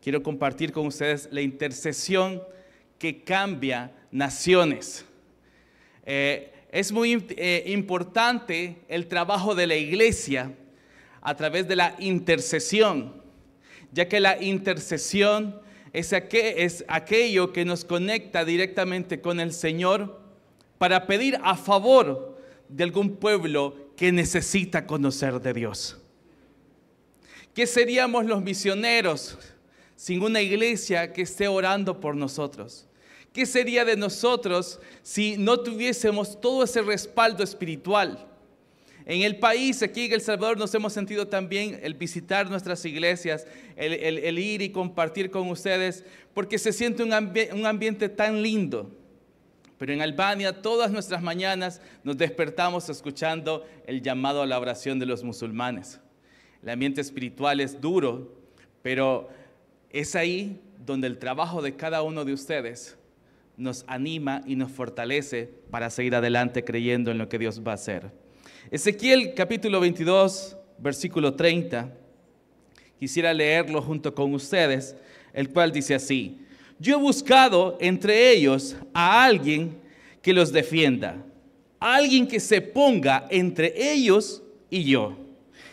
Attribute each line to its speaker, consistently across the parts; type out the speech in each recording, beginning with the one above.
Speaker 1: quiero compartir con ustedes la intercesión que cambia naciones. Es muy importante el trabajo de la iglesia a través de la intercesión, ya que la intercesión es aquello que nos conecta directamente con el Señor para pedir a favor de algún pueblo que necesita conocer de Dios. ¿Qué seríamos los misioneros sin una iglesia que esté orando por nosotros? ¿Qué sería de nosotros si no tuviésemos todo ese respaldo espiritual? En el país, aquí en El Salvador, nos hemos sentido también el visitar nuestras iglesias, el ir y compartir con ustedes, porque se siente un ambiente tan lindo. Pero en Albania, todas nuestras mañanas nos despertamos escuchando el llamado a la oración de los musulmanes. El ambiente espiritual es duro, pero es ahí donde el trabajo de cada uno de ustedes nos anima y nos fortalece para seguir adelante creyendo en lo que Dios va a hacer. Ezequiel capítulo 22, versículo 30, quisiera leerlo junto con ustedes, el cual dice así: yo he buscado entre ellos a alguien que los defienda, a alguien que se ponga entre ellos y yo,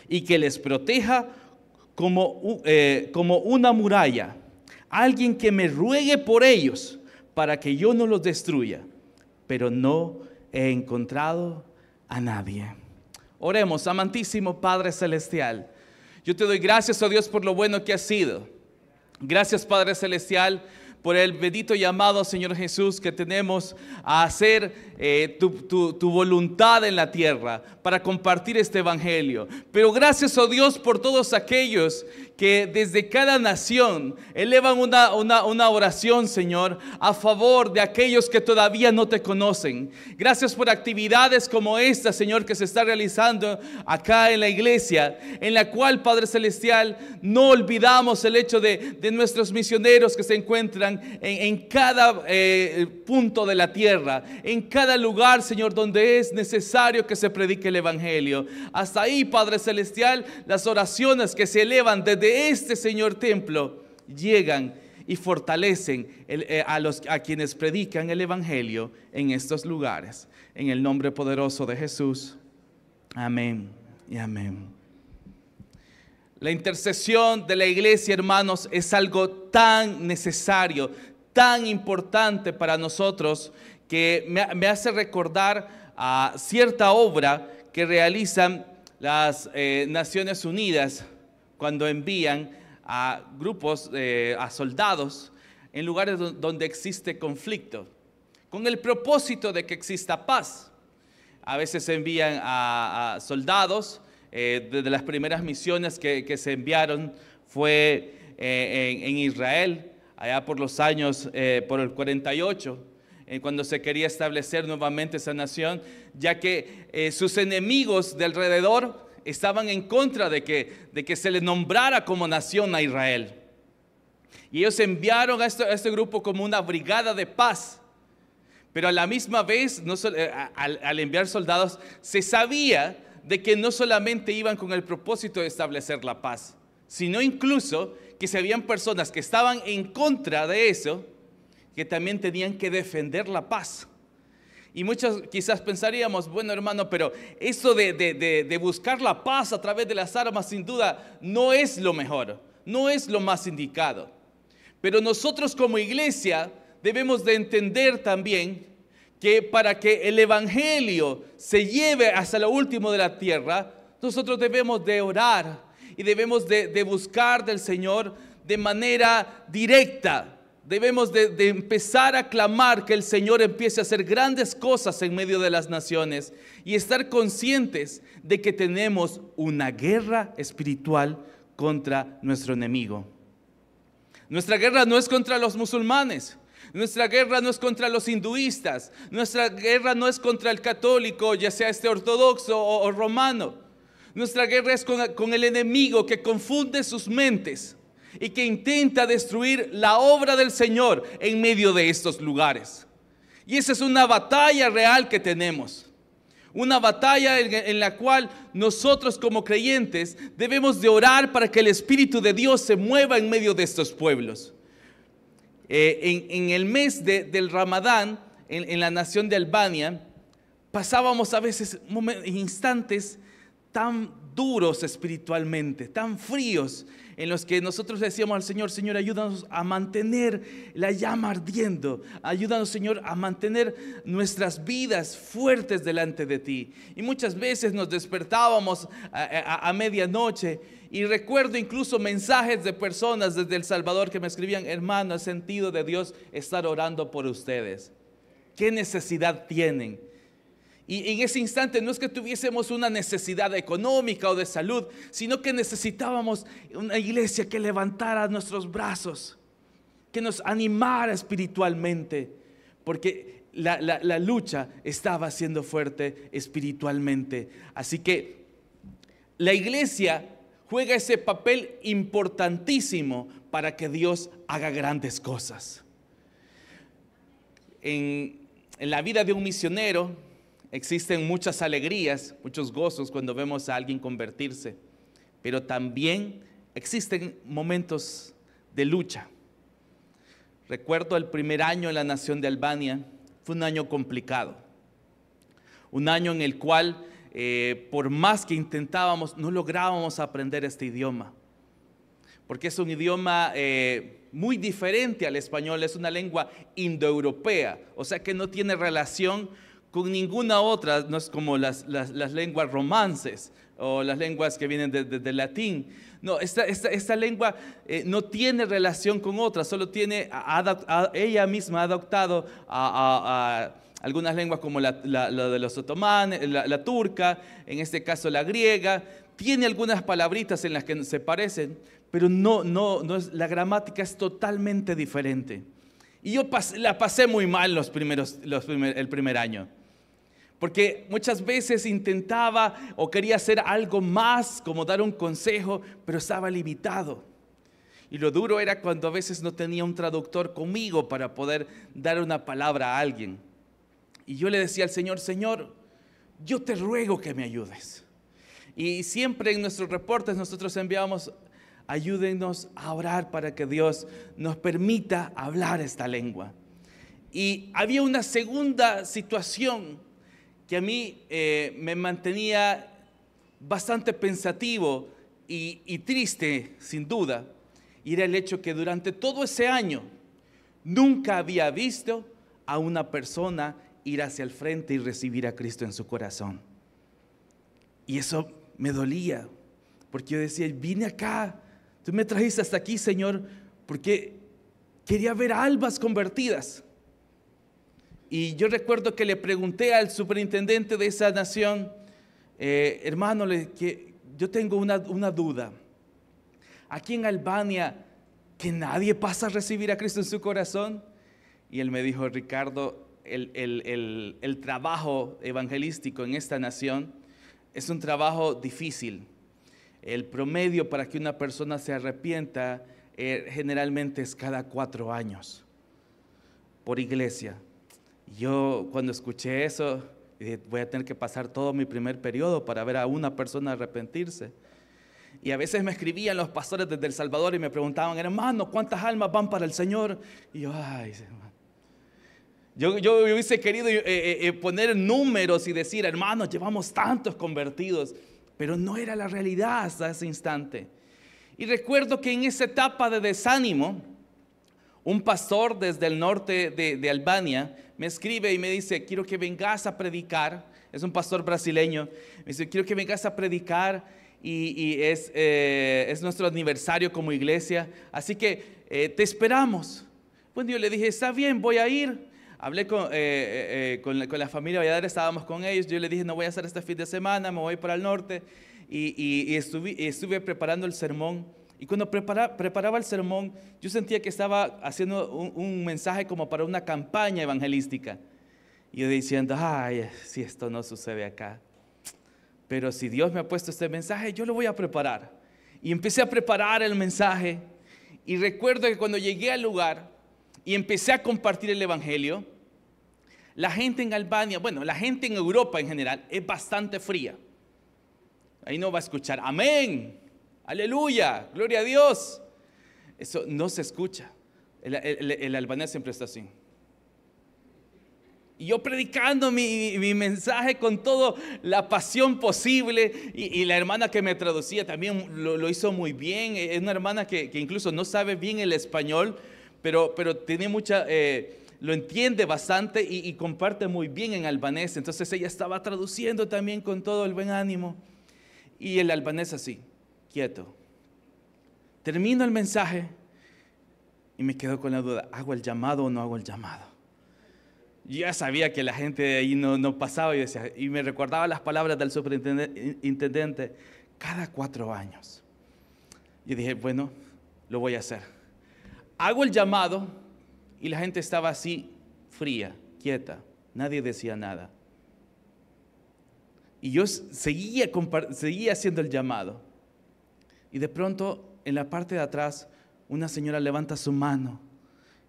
Speaker 1: y que les proteja como una muralla, alguien que me ruegue por ellos, para que yo no los destruya, pero no he encontrado a nadie. Oremos. Amantísimo Padre Celestial, yo te doy gracias, oh Dios, por lo bueno que has sido. Gracias, Padre Celestial, por el bendito llamado, Señor Jesús, que tenemos a hacer tu voluntad en la tierra, para compartir este evangelio. Pero gracias, oh Dios, por todos aquellos que desde cada nación elevan una oración, Señor, a favor de aquellos que todavía no te conocen. Gracias por actividades como esta, Señor, que se está realizando acá en la iglesia, en la cual, Padre Celestial, no olvidamos el hecho de nuestros misioneros que se encuentran en cada punto de la tierra, en cada lugar, Señor, donde es necesario que se predique el evangelio. Hasta ahí, Padre Celestial, las oraciones que se elevan desde este, Señor, templo, llegan y fortalecen a quienes predican el evangelio en estos lugares. En el nombre poderoso de Jesús. Amén y amén. La intercesión de la iglesia, hermanos, es algo tan necesario, tan importante para nosotros, que me hace recordar a cierta obra que realizan las Naciones Unidas cuando envían a grupos, a soldados en lugares donde existe conflicto, con el propósito de que exista paz. A veces se envían a soldados. Desde las primeras misiones que se enviaron fue en Israel, allá por los años, por el 48, cuando se quería establecer nuevamente esa nación, ya que sus enemigos de alrededor estaban en contra de que se le nombrara como nación a Israel. Y ellos enviaron a este grupo como una brigada de paz. Pero a la misma vez, al enviar soldados, se sabía de que no solamente iban con el propósito de establecer la paz, sino incluso que se habían personas que estaban en contra de eso, que también tenían que defender la paz. Y muchos quizás pensaríamos, bueno, hermano, pero eso de buscar la paz a través de las armas, sin duda, no es lo mejor, no es lo más indicado. Pero nosotros como iglesia debemos de entender también que para que el evangelio se lleve hasta lo último de la tierra, nosotros debemos de orar y debemos de buscar del Señor de manera directa. Debemos de empezar a clamar que el Señor empiece a hacer grandes cosas en medio de las naciones y estar conscientes de que tenemos una guerra espiritual contra nuestro enemigo. Nuestra guerra no es contra los musulmanes. Nuestra guerra no es contra los hinduistas. Nuestra guerra no es contra el católico, ya sea ortodoxo o romano. Nuestra guerra es con el enemigo que confunde sus mentes y que intenta destruir la obra del Señor en medio de estos lugares. Y esa es una batalla real que tenemos. Una batalla en la cual nosotros como creyentes debemos de orar para que el Espíritu de Dios se mueva en medio de estos pueblos. En el mes del Ramadán, en la nación de Albania, pasábamos a veces instantes tan duros espiritualmente, tan fríos, en los que nosotros decíamos al Señor: Señor, ayúdanos a mantener la llama ardiendo, ayúdanos, Señor, a mantener nuestras vidas fuertes delante de ti. Y muchas veces nos despertábamos a medianoche, y recuerdo incluso mensajes de personas desde El Salvador que me escribían: hermano, el sentido de Dios estar orando por ustedes. ¿Qué necesidad tienen? Y en ese instante no es que tuviésemos una necesidad económica o de salud, sino que necesitábamos una iglesia que levantara nuestros brazos, que nos animara espiritualmente, porque la lucha estaba siendo fuerte espiritualmente. Así que la iglesia juega ese papel importantísimo para que Dios haga grandes cosas. En la vida de un misionero existen muchas alegrías, muchos gozos cuando vemos a alguien convertirse, pero también existen momentos de lucha. Recuerdo el primer año en la nación de Albania, fue un año complicado, un año en el cual por más que intentábamos, no lográbamos aprender este idioma, porque es un idioma muy diferente al español, es una lengua indoeuropea, o sea que no tiene relación con ninguna otra. No es como las lenguas romances o las lenguas que vienen del latín. No, esta lengua no tiene relación con otras, solo tiene, ella misma ha adoptado a algunas lenguas como la de los otomanes, la turca, en este caso la griega. Tiene algunas palabritas en las que se parecen, pero la gramática es totalmente diferente. Y yo la pasé muy mal el primer año. Porque muchas veces intentaba o quería hacer algo más, como dar un consejo, pero estaba limitado. Y lo duro era cuando a veces no tenía un traductor conmigo para poder dar una palabra a alguien. Y yo le decía al Señor: Señor, yo te ruego que me ayudes. Y siempre en nuestros reportes nosotros enviamos: ayúdenos a orar para que Dios nos permita hablar esta lengua. Y había una segunda situación que a mí me mantenía bastante pensativo y triste, sin duda, y era el hecho que durante todo ese año nunca había visto a una persona ir hacia el frente y recibir a Cristo en su corazón. Y eso me dolía, porque yo decía: vine acá, tú me trajiste hasta aquí, Señor, porque quería ver almas convertidas. Y yo recuerdo que le pregunté al superintendente de esa nación: hermano, que yo tengo una duda. Aquí en Albania, ¿que nadie pasa a recibir a Cristo en su corazón? Y él me dijo: Ricardo, el trabajo evangelístico en esta nación es un trabajo difícil. El promedio para que una persona se arrepienta generalmente es cada 4 años por iglesia. Yo cuando escuché eso, dije: voy a tener que pasar todo mi primer periodo para ver a una persona arrepentirse. Y a veces me escribían los pastores desde El Salvador y me preguntaban: hermano, ¿cuántas almas van para el Señor? Y yo: ay, yo hubiese querido poner números y decir: hermanos, llevamos tantos convertidos, pero no era la realidad hasta ese instante. Y recuerdo que en esa etapa de desánimo, un pastor desde el norte de Albania me escribe y me dice: quiero que vengas a predicar. Es un pastor brasileño. Me dice: quiero que vengas a predicar y es nuestro aniversario como iglesia, así que te esperamos. Bueno, yo le dije: está bien, voy a ir. Hablé con la familia Valladares, estábamos con ellos. Yo le dije: no voy a hacer este fin de semana, me voy para el norte. Y estuve preparando el sermón. Y cuando preparaba el sermón, yo sentía que estaba haciendo un mensaje como para una campaña evangelística. Y yo diciendo: ay, si esto no sucede acá. Pero si Dios me ha puesto este mensaje, yo lo voy a preparar. Y empecé a preparar el mensaje. Y recuerdo que cuando llegué al lugar y empecé a compartir el evangelio, La gente en Albania, bueno, la gente en Europa en general es bastante fría. Ahí no va a escuchar amén, aleluya, gloria a Dios. Eso no se escucha. El albanés siempre está así. Y yo predicando mi mensaje con toda la pasión posible. Y la hermana que me traducía también lo hizo muy bien. Es una hermana que incluso no sabe bien el español, pero tiene mucha, lo entiende bastante y comparte muy bien en albanés. Entonces ella estaba traduciendo también con todo el buen ánimo. Y el albanés así, quieto. Termino el mensaje y me quedo con la duda, ¿hago el llamado o no hago el llamado? Yo ya sabía que la gente de ahí no pasaba y me recordaba las palabras del superintendente cada 4 años. Y dije, bueno, lo voy a hacer. Hago el llamado y la gente estaba así, fría, quieta, nadie decía nada. Y yo seguía haciendo el llamado. Y de pronto, en la parte de atrás, una señora levanta su mano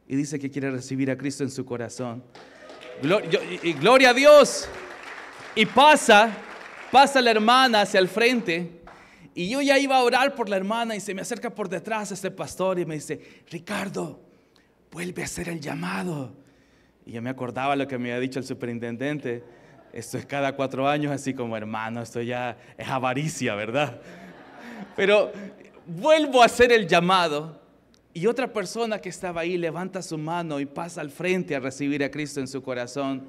Speaker 1: y dice que quiere recibir a Cristo en su corazón. Gloria a Dios. Y pasa la hermana hacia el frente. Y yo ya iba a orar por la hermana y se me acerca por detrás este pastor y me dice, Ricardo, vuelve a hacer el llamado. Y yo me acordaba lo que me había dicho el superintendente. Esto es cada 4 años, así como hermano, esto ya es avaricia, ¿verdad? Pero vuelvo a hacer el llamado y otra persona que estaba ahí levanta su mano y pasa al frente a recibir a Cristo en su corazón.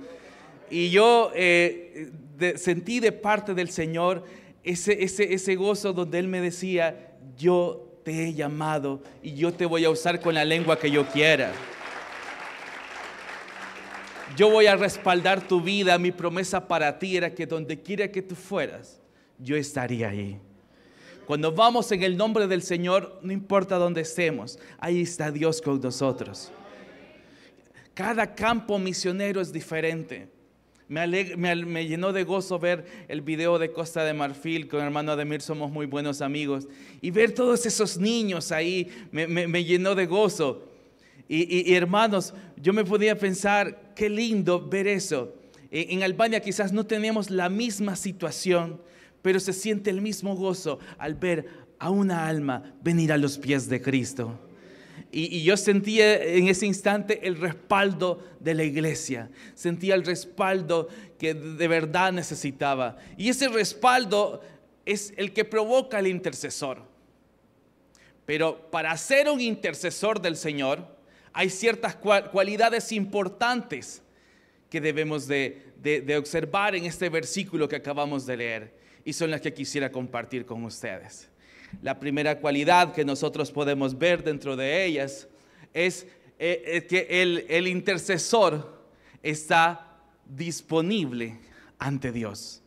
Speaker 1: Y yo sentí de parte del Señor ese gozo donde Él me decía, yo te he llamado y yo te voy a usar con la lengua que yo quiera. Yo voy a respaldar tu vida. Mi promesa para ti era que donde quiera que tú fueras, yo estaría ahí. Cuando vamos en el nombre del Señor, no importa dónde estemos, ahí está Dios con nosotros. Cada campo misionero es diferente. Me llenó de gozo ver el video de Costa de Marfil con el hermano Ademir, somos muy buenos amigos. Y ver todos esos niños ahí me llenó de gozo. Y hermanos, yo me podía pensar, qué lindo ver eso. En Albania quizás no tenemos la misma situación, pero se siente el mismo gozo al ver a una alma venir a los pies de Cristo. Y yo sentía en ese instante el respaldo de la iglesia. Sentía el respaldo que de verdad necesitaba. Y ese respaldo es el que provoca al intercesor. Pero para ser un intercesor del Señor, hay ciertas cualidades importantes que debemos de observar en este versículo que acabamos de leer. Y son las que quisiera compartir con ustedes. La primera cualidad que nosotros podemos ver dentro de ellas es que el intercesor está disponible ante Dios.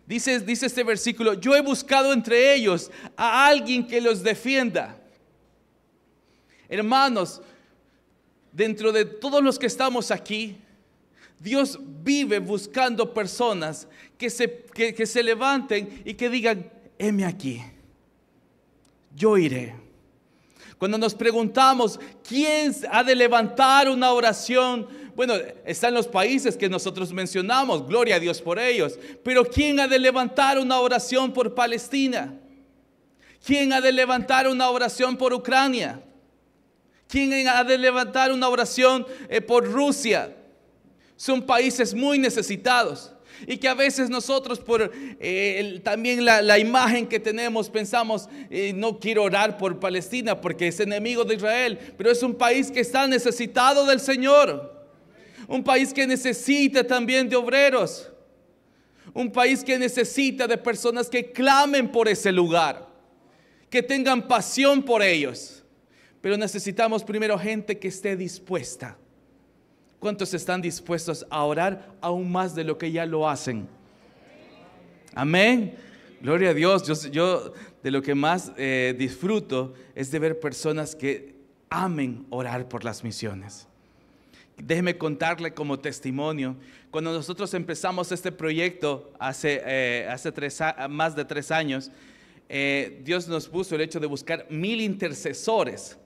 Speaker 1: Dice este versículo, yo he buscado entre ellos a alguien que los defienda. Hermanos, dentro de todos los que estamos aquí, Dios vive buscando personas que se levanten y que digan, heme aquí, yo iré. Cuando nos preguntamos, ¿quién ha de levantar una oración? Bueno, están los países que nosotros mencionamos, gloria a Dios por ellos. Pero ¿quién ha de levantar una oración por Palestina? ¿Quién ha de levantar una oración por Ucrania? ¿Quién ha de levantar una oración por Rusia? Son países muy necesitados y que a veces nosotros por también la imagen que tenemos pensamos, no quiero orar por Palestina porque es enemigo de Israel, pero es un país que está necesitado del Señor, un país que necesita también de obreros, un país que necesita de personas que clamen por ese lugar, que tengan pasión por ellos. Pero necesitamos primero gente que esté dispuesta. ¿Cuántos están dispuestos a orar aún más de lo que ya lo hacen? Amén. Gloria a Dios. Yo de lo que más disfruto es de ver personas que amen orar por las misiones. Déjeme contarle como testimonio. Cuando nosotros empezamos este proyecto hace más de 3 años, Dios nos puso el hecho de buscar 1000 intercesores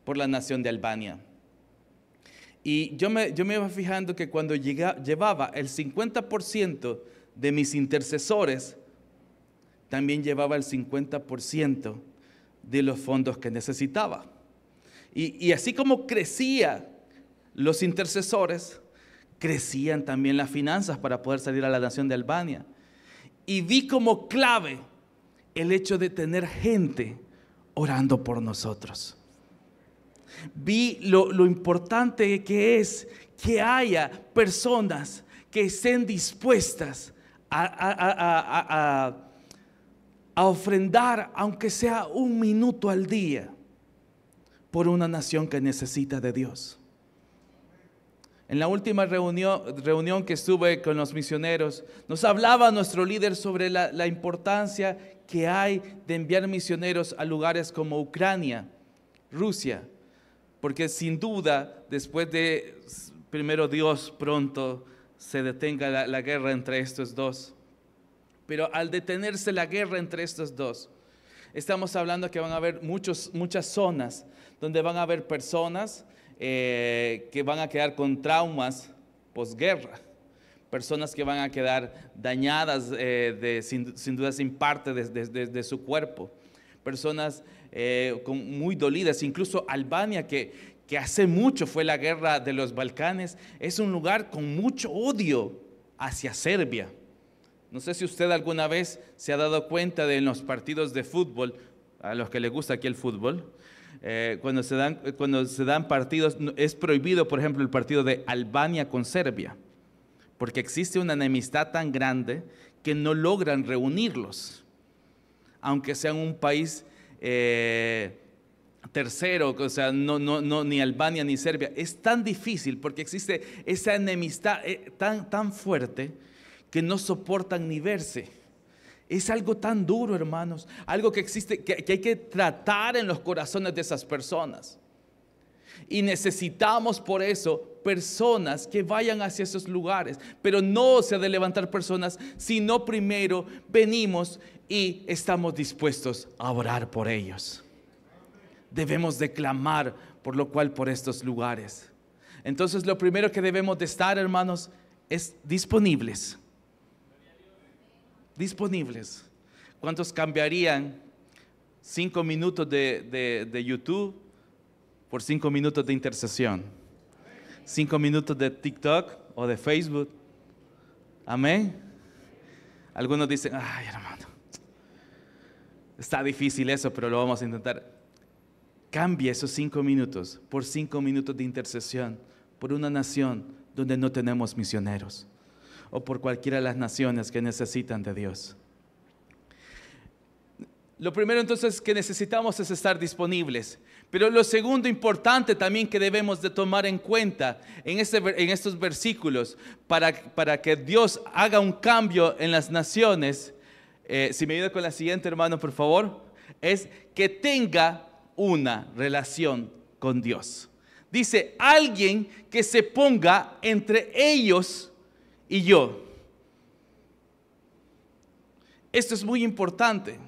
Speaker 1: por la nación de Albania. Y yo me iba fijando que cuando llevaba el 50% de mis intercesores, también llevaba el 50% de los fondos que necesitaba. Y así como crecía los intercesores, crecían también las finanzas para poder salir a la nación de Albania. Y vi como clave el hecho de tener gente orando por nosotros. Vi lo importante que es que haya personas que estén dispuestas a ofrendar, aunque sea 1 minuto al día, por una nación que necesita de Dios. En la última reunión que estuve con los misioneros, nos hablaba nuestro líder sobre la importancia que hay de enviar misioneros a lugares como Ucrania, Rusia, porque sin duda, después de, primero Dios pronto se detenga la guerra entre estos dos, pero al detenerse la guerra entre estos dos, estamos hablando que van a haber muchas zonas donde van a haber personas que van a quedar con traumas posguerra, personas que van a quedar dañadas, sin duda sin parte de su cuerpo, personas muy dolidas. Incluso Albania, que hace mucho fue la guerra de los Balcanes, es un lugar con mucho odio hacia Serbia. No sé si usted alguna vez se ha dado cuenta de en los partidos de fútbol, a los que les gusta aquí el fútbol, cuando se dan partidos, es prohibido, por ejemplo, el partido de Albania con Serbia, porque existe una enemistad tan grande que no logran reunirlos, aunque sean un país tercero, o sea, no, ni Albania ni Serbia. Es tan difícil porque existe esa enemistad tan fuerte que no soportan ni verse. Es algo tan duro, hermanos, algo que existe, que hay que tratar en los corazones de esas personas. Y necesitamos por eso personas que vayan hacia esos lugares, pero no se ha de levantar personas, sino primero venimos y estamos dispuestos a orar por ellos. Debemos de clamar por estos lugares. Entonces lo primero que debemos de estar, hermanos, es disponibles. Disponibles. ¿Cuántos cambiarían 5 minutos de YouTube por 5 minutos de intercesión? 5 minutos de TikTok o de Facebook. Amén. Algunos dicen, ay, hermano, está difícil eso, pero lo vamos a intentar. Cambie esos 5 minutos por 5 minutos de intercesión por una nación donde no tenemos misioneros, o por cualquiera de las naciones que necesitan de Dios. Lo primero entonces que necesitamos es estar disponibles. Pero lo segundo importante también que debemos de tomar en cuenta en estos versículos para que Dios haga un cambio en las naciones, si me ayuda con la siguiente, hermano, por favor, es que tenga una relación con Dios. Dice, alguien que se ponga entre ellos y yo. Esto es muy importante.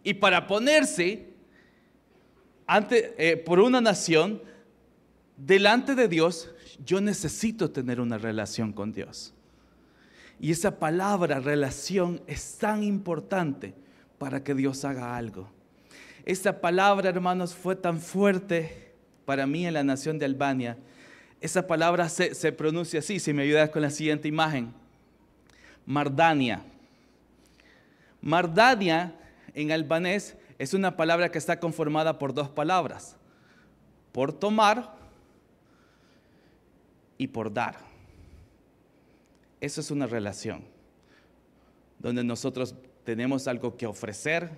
Speaker 1: Y para ponerse por una nación delante de Dios, yo necesito tener una relación con Dios. Y esa palabra relación es tan importante para que Dios haga algo. Esta palabra, hermanos, fue tan fuerte para mí en la nación de Albania. Esa palabra se pronuncia así, si me ayudas con la siguiente imagen. Mardania. Mardania en albanés es una palabra que está conformada por 2 palabras. Por tomar y por dar. Eso es una relación donde nosotros tenemos algo que ofrecer,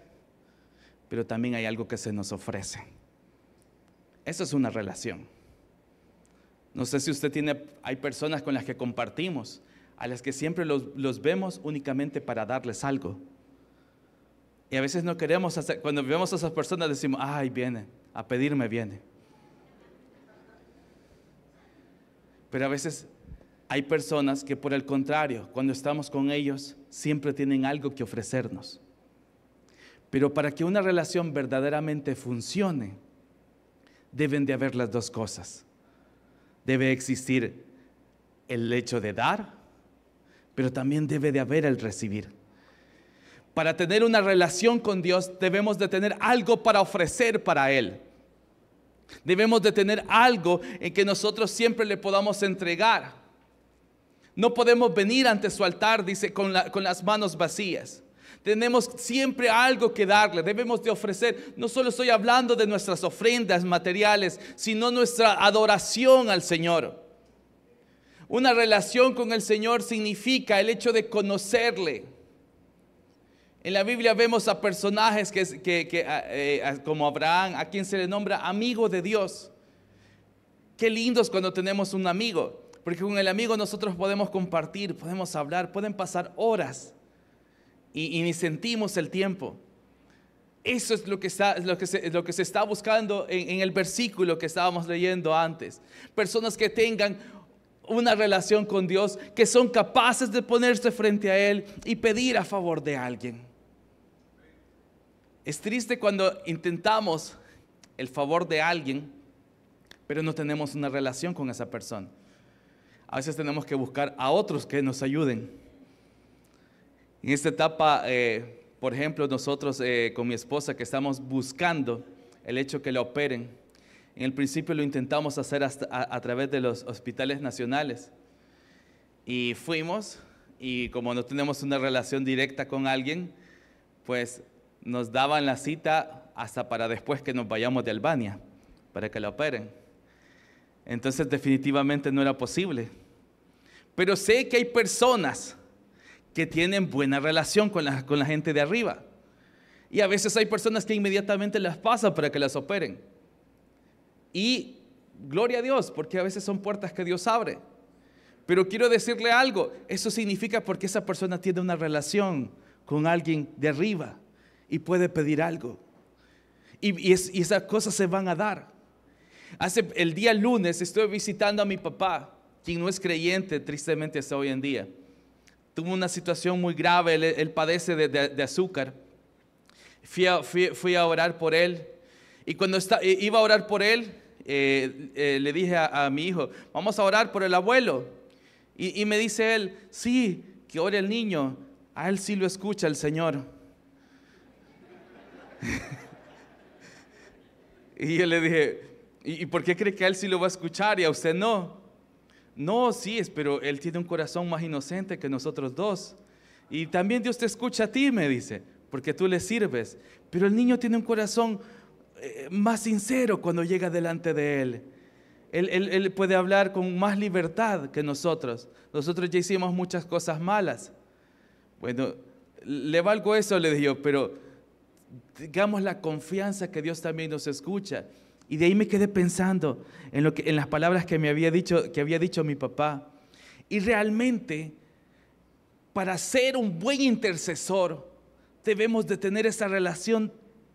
Speaker 1: pero también hay algo que se nos ofrece. Eso es una relación. No sé si hay personas con las que compartimos, a las que siempre los vemos únicamente para darles algo. Y a veces no queremos hacer, cuando vemos a esas personas decimos, ay, viene, a pedirme viene. Pero a veces hay personas que por el contrario, cuando estamos con ellos, siempre tienen algo que ofrecernos. Pero para que una relación verdaderamente funcione, deben de haber las 2 cosas. debe existir el hecho de dar, pero también debe de haber el recibir. Para tener una relación con Dios debemos de tener algo para ofrecer para Él. Debemos de tener algo en que nosotros siempre le podamos entregar. No podemos venir ante su altar, dice, con las manos vacías. Tenemos siempre algo que darle, debemos de ofrecer. No solo estoy hablando de nuestras ofrendas materiales, sino nuestra adoración al Señor. Una relación con el Señor significa el hecho de conocerle. En la Biblia vemos a personajes como Abraham, a quien se le nombra amigo de Dios. Qué lindo es cuando tenemos un amigo, porque con el amigo nosotros podemos compartir, podemos hablar, pueden pasar horas y ni sentimos el tiempo. Eso es lo que se está buscando en el versículo que estábamos leyendo antes. Personas que tengan una relación con Dios, que son capaces de ponerse frente a Él y pedir a favor de alguien. Es triste cuando intentamos el favor de alguien, pero no tenemos una relación con esa persona. A veces tenemos que buscar a otros que nos ayuden. En esta etapa, por ejemplo, nosotros con mi esposa que estamos buscando el hecho que la operen. En el principio lo intentamos hacer a través de los hospitales nacionales. Y fuimos, y como no tenemos una relación directa con alguien, pues nos daban la cita hasta para después que nos vayamos de Albania, para que la operen. Entonces definitivamente no era posible. Pero sé que hay personas que tienen buena relación con la gente de arriba. Y a veces hay personas que inmediatamente las pasan para que las operen. Y gloria a Dios, porque a veces son puertas que Dios abre. Pero quiero decirle algo, eso significa porque esa persona tiene una relación con alguien de arriba y puede pedir algo. Y esas cosas se van a dar. El día lunes estuve visitando a mi papá, quien no es creyente, tristemente hasta hoy en día. Tuvo una situación muy grave, él padece de azúcar. Fui a orar por él. Y cuando iba a orar por él, le dije a mi hijo, vamos a orar por el abuelo. Y me dice él, sí, que ore el niño, a él sí lo escucha el Señor. Y yo le dije, ¿y por qué cree que a él sí lo va a escuchar y a usted no? No, sí, pero él tiene un corazón más inocente que nosotros dos. Y también Dios te escucha a ti, me dice, porque tú le sirves. Pero el niño tiene un corazón más sincero cuando llega delante de él. Él puede hablar con más libertad que nosotros. Nosotros ya hicimos muchas cosas malas. Bueno, le valgo eso, le dije yo, pero tengamos la confianza que Dios también nos escucha. Y de ahí me quedé pensando en las palabras que había dicho mi papá. Y realmente, para ser un buen intercesor, debemos de tener esa relación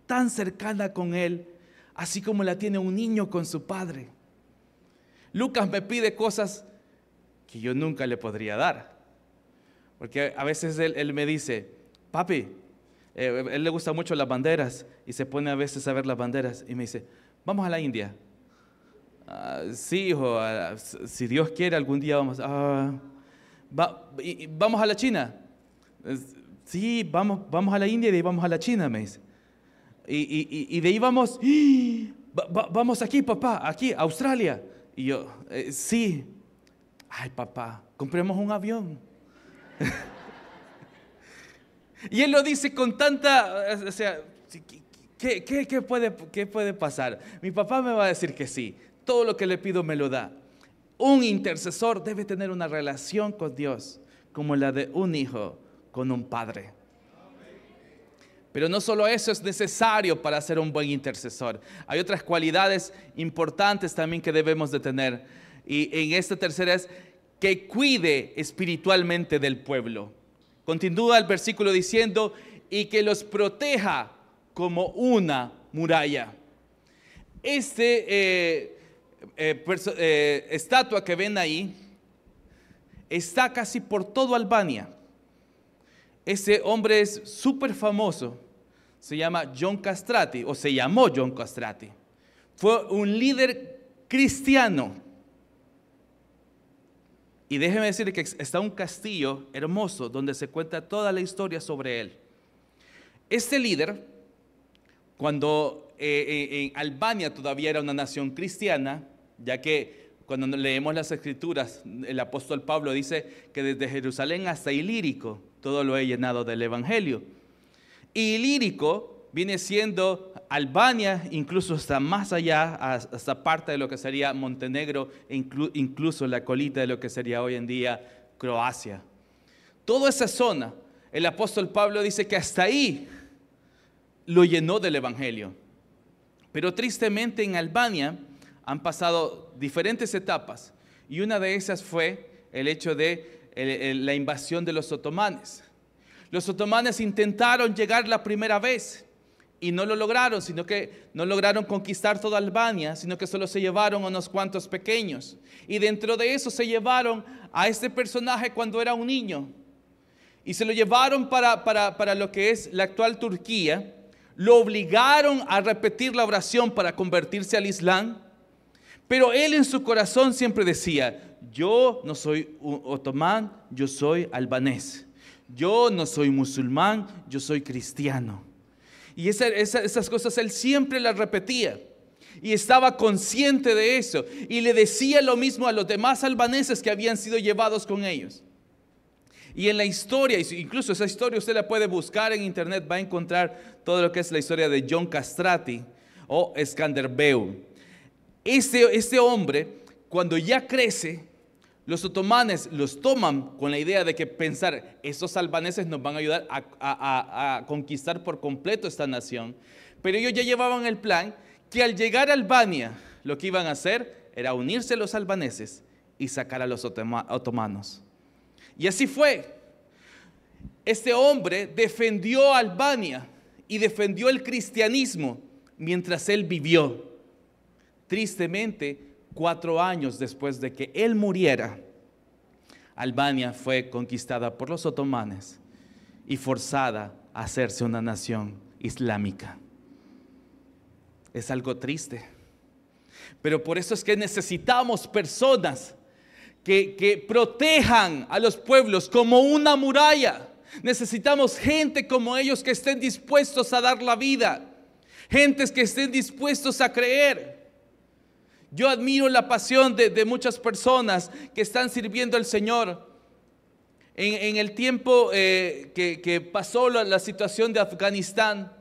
Speaker 1: tan cercana con Él, así como la tiene un niño con su padre. Lucas me pide cosas que yo nunca le podría dar. Porque a veces él me dice, papi, él le gusta mucho las banderas y se pone a veces a ver las banderas y me dice, vamos a la India. Sí, hijo, si Dios quiere algún día vamos. ¿Vamos a la China? Sí, vamos a la India y de ahí vamos a la China, me dice. Y de ahí vamos, vamos aquí, papá, aquí, a Australia. Y yo, sí. Ay, papá, compremos un avión. Y él lo dice con tanta, o sea, ¿qué puede pasar? Mi papá me va a decir que sí. Todo lo que le pido me lo da. Un intercesor debe tener una relación con Dios como la de un hijo con un padre. Pero no solo eso es necesario para ser un buen intercesor. Hay otras cualidades importantes también que debemos de tener. Y en esta tercera es que cuide espiritualmente del pueblo. Continúa el versículo diciendo, y que los proteja como una muralla. Estatua que ven ahí está casi por todo Albania. Ese hombre es súper famoso. Se llama John Castrati, o se llamó John Castrati. Fue un líder cristiano Y déjeme decir que está un castillo hermoso donde se cuenta toda la historia sobre él. Este líder, cuando en Albania todavía era una nación cristiana, ya que cuando leemos las escrituras, el apóstol Pablo dice que desde Jerusalén hasta Ilírico, todo lo he llenado del evangelio. Y Ilírico viene siendo Albania, incluso hasta más allá, hasta parte de lo que sería Montenegro, e incluso la colita de lo que sería hoy en día Croacia. Toda esa zona, el apóstol Pablo dice que hasta ahí lo llenó del evangelio. Pero tristemente en Albania han pasado diferentes etapas, y una de esas fue el hecho de la invasión de los otomanes. Los otomanes intentaron llegar la primera vez y no lo lograron, sino que no lograron conquistar toda Albania, sino que solo se llevaron a unos cuantos pequeños. Y dentro de eso se llevaron a este personaje cuando era un niño. Y se lo llevaron para lo que es la actual Turquía. Lo obligaron a repetir la oración para convertirse al Islam. Pero él en su corazón siempre decía: yo no soy otomán, yo soy albanés. Yo no soy musulmán, yo soy cristiano. Y esas cosas él siempre las repetía. Y estaba consciente de eso. Y le decía lo mismo a los demás albaneses que habían sido llevados con ellos. Y en la historia, incluso esa historia usted la puede buscar en internet, va a encontrar todo lo que es la historia de John Castrati o Skanderbeu. Este hombre, cuando ya crece, los otomanes los toman con la idea de que pensar, estos albaneses nos van a ayudar a conquistar por completo esta nación. Pero ellos ya llevaban el plan que al llegar a Albania, lo que iban a hacer era unirse a los albaneses y sacar a los otomanos. Y así fue. Este hombre defendió a Albania y defendió el cristianismo mientras él vivió. Tristemente, 4 años después de que él muriera, Albania fue conquistada por los otomanes y forzada a hacerse una nación islámica. Es algo triste. Pero por eso es que necesitamos personas que protejan a los pueblos como una muralla. Necesitamos gente como ellos que estén dispuestos a dar la vida. Gentes que estén dispuestos a creer. Yo admiro la pasión de muchas personas que están sirviendo al Señor. En el tiempo que pasó la situación de Afganistán,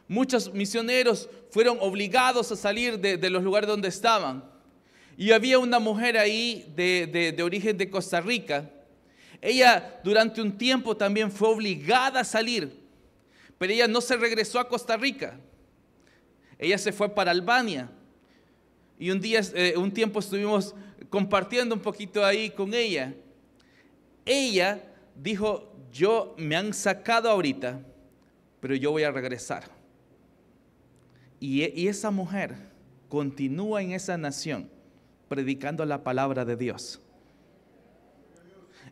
Speaker 1: muchos misioneros fueron obligados a salir de los lugares donde estaban. Y había una mujer ahí de origen de Costa Rica. Ella durante un tiempo también fue obligada a salir, pero ella no se regresó a Costa Rica. Ella se fue para Albania. Y un tiempo estuvimos compartiendo un poquito ahí con ella. Ella dijo: me han sacado ahorita, pero yo voy a regresar. Y esa mujer continúa en esa nación predicando la palabra de Dios.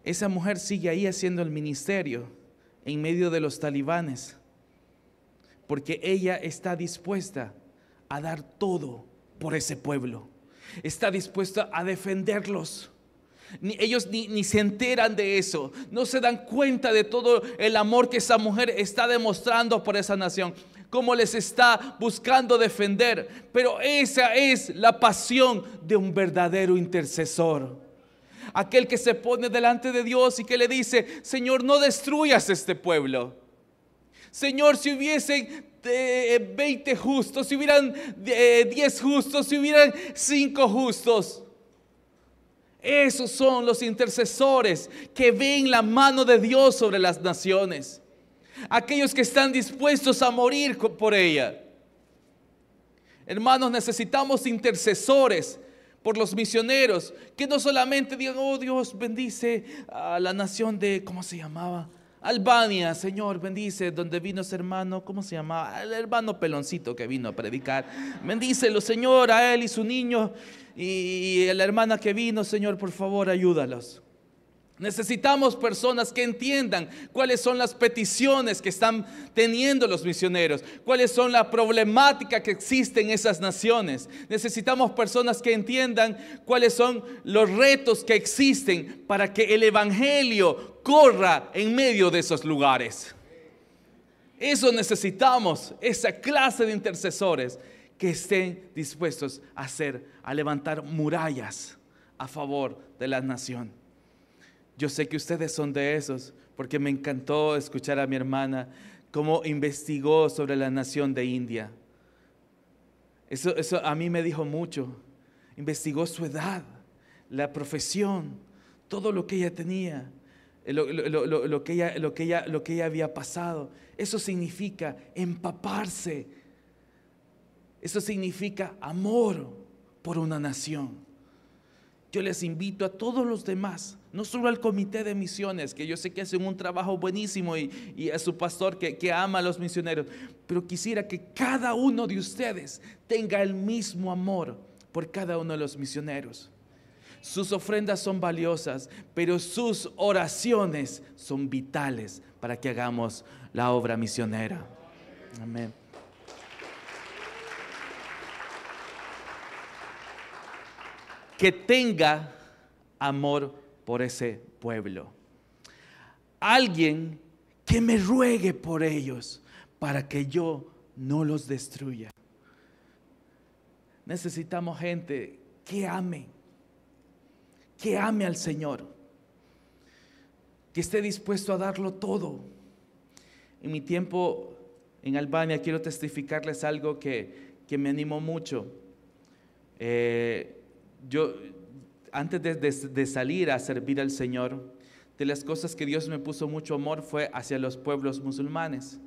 Speaker 1: Esa mujer sigue ahí haciendo el ministerio en medio de los talibanes, porque ella está dispuesta a dar todo por ese pueblo. Está dispuesta a defenderlos. Ellos ni se enteran de eso. No se dan cuenta de todo el amor que esa mujer está demostrando por esa nación. Cómo les está buscando defender. Pero esa es la pasión de un verdadero intercesor. Aquel que se pone delante de Dios y que le dice: Señor, no destruyas este pueblo. Señor, si hubiesen 20 justos, si hubieran 10 justos, si hubieran 5 justos. Esos son los intercesores que ven la mano de Dios sobre las naciones. Aquellos que están dispuestos a morir por ella. Hermanos, necesitamos intercesores por los misioneros, que no solamente digan: oh Dios, bendice a la nación de, ¿cómo se llamaba? Albania, Señor, bendice donde vino ese hermano, ¿cómo se llamaba? El hermano peloncito que vino a predicar. Bendícelo, Señor, a él y su niño, y a la hermana que vino, Señor, por favor, ayúdalos. Necesitamos personas que entiendan cuáles son las peticiones que están teniendo los misioneros, cuáles son la problemática que existe en esas naciones. Necesitamos personas que entiendan cuáles son los retos que existen para que el evangelio corra en medio de esos lugares. Eso necesitamos, esa clase de intercesores que estén dispuestos a levantar murallas a favor de la nación. Yo sé que ustedes son de esos, porque me encantó escuchar a mi hermana cómo investigó sobre la nación de India. Eso a mí me dijo mucho. Investigó su edad, la profesión, todo lo que ella tenía, lo que ella había pasado. Eso significa empaparse. Eso significa amor por una nación. Yo les invito a todos los demás, no solo al comité de misiones, que yo sé que hacen un trabajo buenísimo, y a su pastor que ama a los misioneros, pero quisiera que cada uno de ustedes tenga el mismo amor por cada uno de los misioneros. Sus ofrendas son valiosas, pero sus oraciones son vitales para que hagamos la obra misionera. Amén. Que tenga amor por ese pueblo. Alguien que me ruegue por ellos para que yo no los destruya. Necesitamos gente que ame al Señor, que esté dispuesto a darlo todo. En mi tiempo en Albania quiero testificarles algo que me animó mucho. Yo, antes de salir a servir al Señor, de las cosas que Dios me puso mucho amor fue hacia los pueblos musulmanes.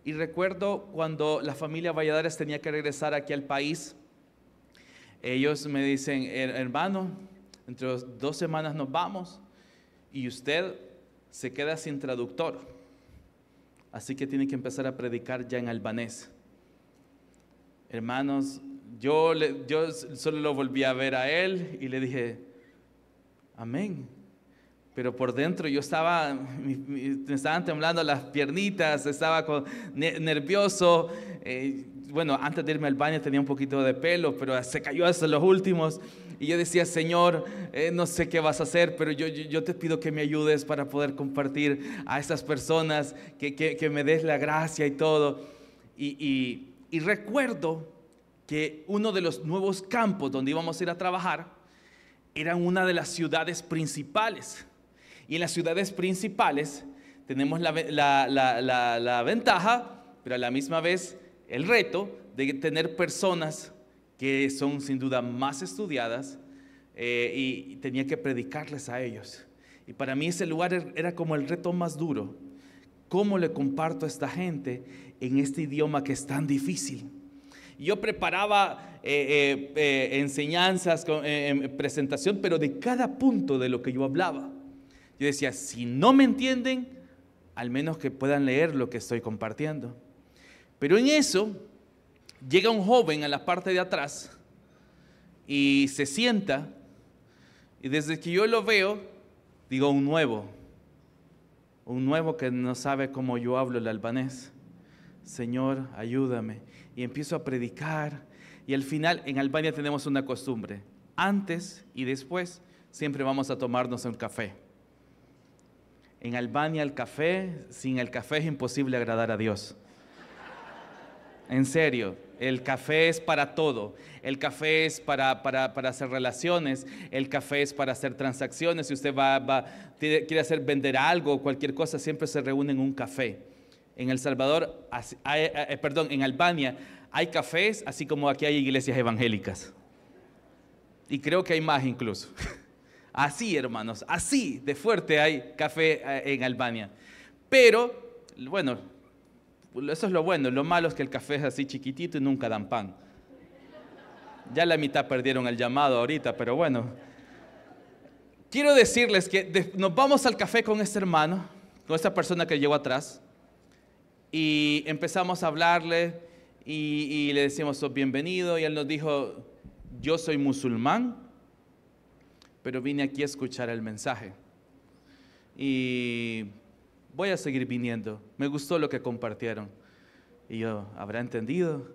Speaker 1: Y recuerdo cuando la familia Valladares tenía que regresar aquí al país, ellos me dicen: hermano, entre 2 semanas nos vamos y usted se queda sin traductor, así que tiene que empezar a predicar ya en albanés. Hermanos, yo solo lo volví a ver a él y le dije: amén. Pero por dentro yo me estaban temblando las piernitas, estaba nervioso. Bueno, antes de irme al baño tenía un poquito de pelo, pero se cayó hasta los últimos. Y yo decía: Señor, no sé qué vas a hacer, pero yo te pido que me ayudes para poder compartir a estas personas, que me des la gracia y todo. Y recuerdo que uno de los nuevos campos donde íbamos a ir a trabajar era una de las ciudades principales. Y en las ciudades principales tenemos la ventaja, pero a la misma vez el reto de tener personas que son sin duda más estudiadas, y tenía que predicarles a ellos. Y para mí ese lugar era como el reto más duro. ¿Cómo le comparto a esta gente en este idioma que es tan difícil? Yo preparaba enseñanzas, presentación, pero de cada punto de lo que yo hablaba. Yo decía: si no me entienden, al menos que puedan leer lo que estoy compartiendo. Pero en eso llega un joven a la parte de atrás y se sienta, y desde que yo lo veo, digo: un nuevo que no sabe cómo yo hablo el albanés. Señor, ayúdame. Y empiezo a predicar, y al final en Albania tenemos una costumbre: antes y después siempre vamos a tomarnos un café. En Albania sin el café es imposible agradar a Dios. En serio, el café es para todo. El café es para hacer relaciones. El café es para hacer transacciones. Si usted quiere vender algo o cualquier cosa, siempre se reúne en un café. En El Salvador, en Albania, hay cafés, así como aquí hay iglesias evangélicas. Y creo que hay más incluso. Así, hermanos, así de fuerte hay café en Albania. Pero, bueno, eso es lo bueno. Lo malo es que el café es así chiquitito y nunca dan pan. Ya la mitad perdieron el llamado ahorita, pero bueno. Quiero decirles que nos vamos al café con este hermano, con esta persona que llegó atrás, y empezamos a hablarle y le decimos: sos bienvenido, y él nos dijo: yo soy musulmán, pero vine aquí a escuchar el mensaje. y voy a seguir viniendo. Me gustó lo que compartieron. Y yo, ¿habrá entendido?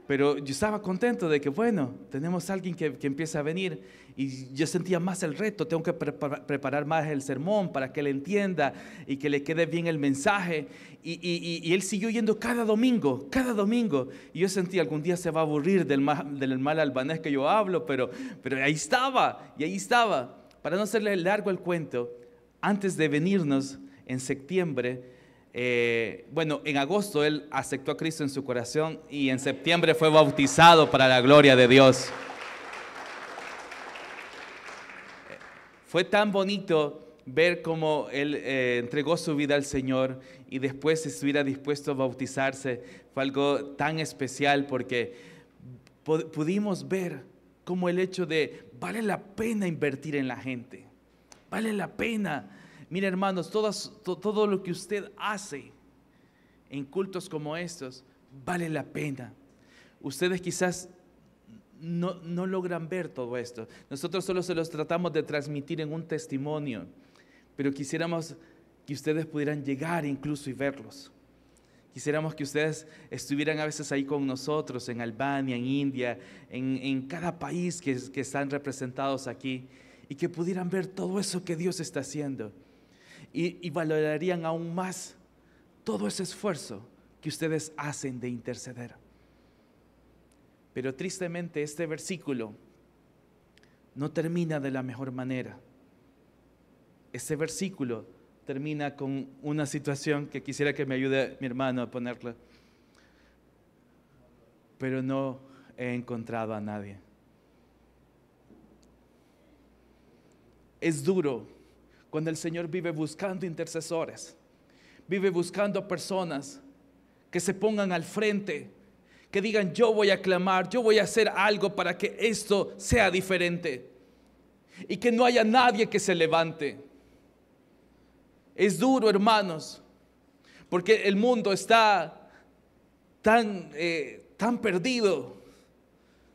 Speaker 1: Pero yo estaba contento de que, bueno, tenemos a alguien que empieza a venir, y yo sentía más el reto. Tengo que preparar más el sermón para que él entienda y que le quede bien el mensaje. Y él siguió yendo cada domingo, y yo sentía algún día se va a aburrir del mal albanés que yo hablo, pero ahí estaba. Para no hacerle largo el cuento, antes de venirnos en septiembre, en agosto él aceptó a Cristo en su corazón y en septiembre fue bautizado para la gloria de Dios. Fue tan bonito ver cómo él entregó su vida al Señor y después estuviera dispuesto a bautizarse. Fue algo tan especial porque pudimos ver cómo el hecho de vale la pena invertir en la gente, vale la pena. Mira, hermanos, todo lo que usted hace en cultos como estos vale la pena. Ustedes quizás no logran ver todo esto. Nosotros solo se los tratamos de transmitir en un testimonio, pero quisiéramos que ustedes pudieran llegar incluso y verlos. Quisiéramos que ustedes estuvieran a veces ahí con nosotros en Albania, en India, en cada país que están representados aquí, y que pudieran ver todo eso que Dios está haciendo. Y valorarían aún más todo ese esfuerzo que ustedes hacen de interceder. Pero tristemente este versículo no termina de la mejor manera. Este versículo termina con una situación que quisiera que me ayude mi hermano a ponerla. Pero no he encontrado a nadie. Es duro cuando el Señor vive buscando intercesores, vive buscando personas que se pongan al frente, que digan: yo voy a clamar, yo voy a hacer algo para que esto sea diferente, y que no haya nadie que se levante. Es duro, hermanos, porque el mundo está tan perdido,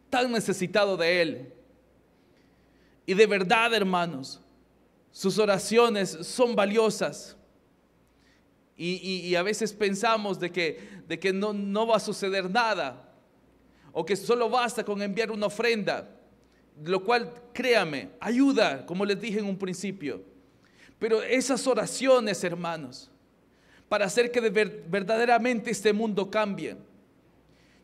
Speaker 1: tan necesitado de Él. Y de verdad, hermanos, sus oraciones son valiosas. Y a veces pensamos de que no va a suceder nada, o que solo basta con enviar una ofrenda, lo cual, créame, ayuda, como les dije en un principio. Pero esas oraciones, hermanos, para hacer que verdaderamente este mundo cambie.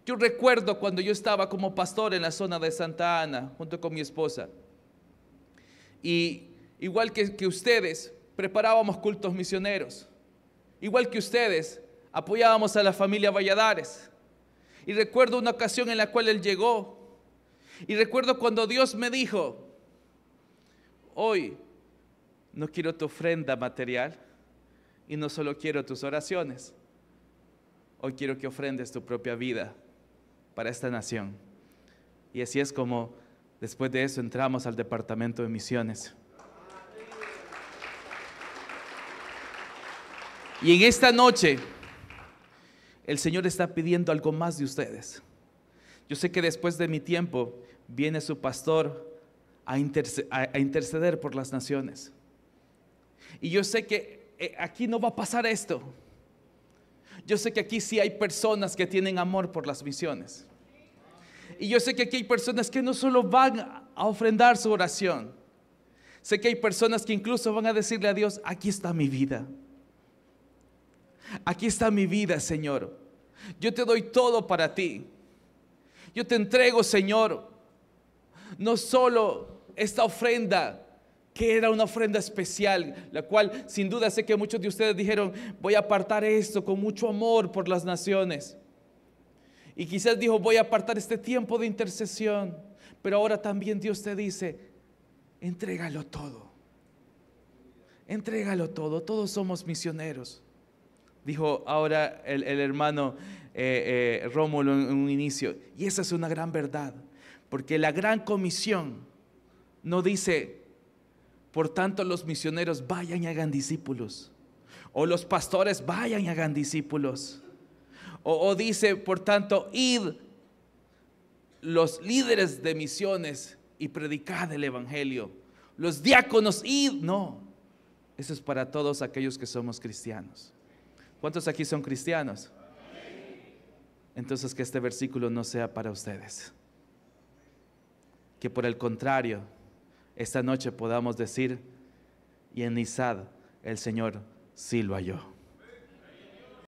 Speaker 1: Yo recuerdo cuando yo estaba como pastor en la zona de Santa Ana, junto con mi esposa, y igual que ustedes, preparábamos cultos misioneros. Igual que ustedes, apoyábamos a la familia Valladares. Y recuerdo una ocasión en la cual él llegó. Y recuerdo cuando Dios me dijo: hoy no quiero tu ofrenda material, y no solo quiero tus oraciones. Hoy quiero que ofrendes tu propia vida para esta nación. Y así es como después de eso entramos al departamento de misiones. Y en esta noche el Señor está pidiendo algo más de ustedes. Yo sé que después de mi tiempo viene su pastor a interceder por las naciones. Y yo sé que aquí no va a pasar esto. Yo sé que aquí sí hay personas que tienen amor por las misiones. Y yo sé que aquí hay personas que no solo van a ofrendar su oración. Sé que hay personas que incluso van a decirle a Dios: aquí está mi vida. Aquí está mi vida, Señor. Yo te doy todo para ti. Yo te entrego, Señor, no solo esta ofrenda, que era una ofrenda especial, la cual sin duda sé que muchos de ustedes dijeron: voy a apartar esto con mucho amor por las naciones. Y quizás dijo: voy a apartar este tiempo de intercesión. Pero ahora también Dios te dice: entrégalo todo. Entrégalo todo. Todos somos misioneros. Dijo ahora el hermano Rómulo en un inicio. Y esa es una gran verdad. Porque la gran comisión no dice: por tanto los misioneros vayan y hagan discípulos. O los pastores vayan y hagan discípulos. O dice: por tanto, id los líderes de misiones y predicad el evangelio. Los diáconos, id. No. Eso es para todos aquellos que somos cristianos. ¿Cuántos aquí son cristianos? Entonces que este versículo no sea para ustedes. Que por el contrario, esta noche podamos decir, y en Nizad el Señor sí lo halló.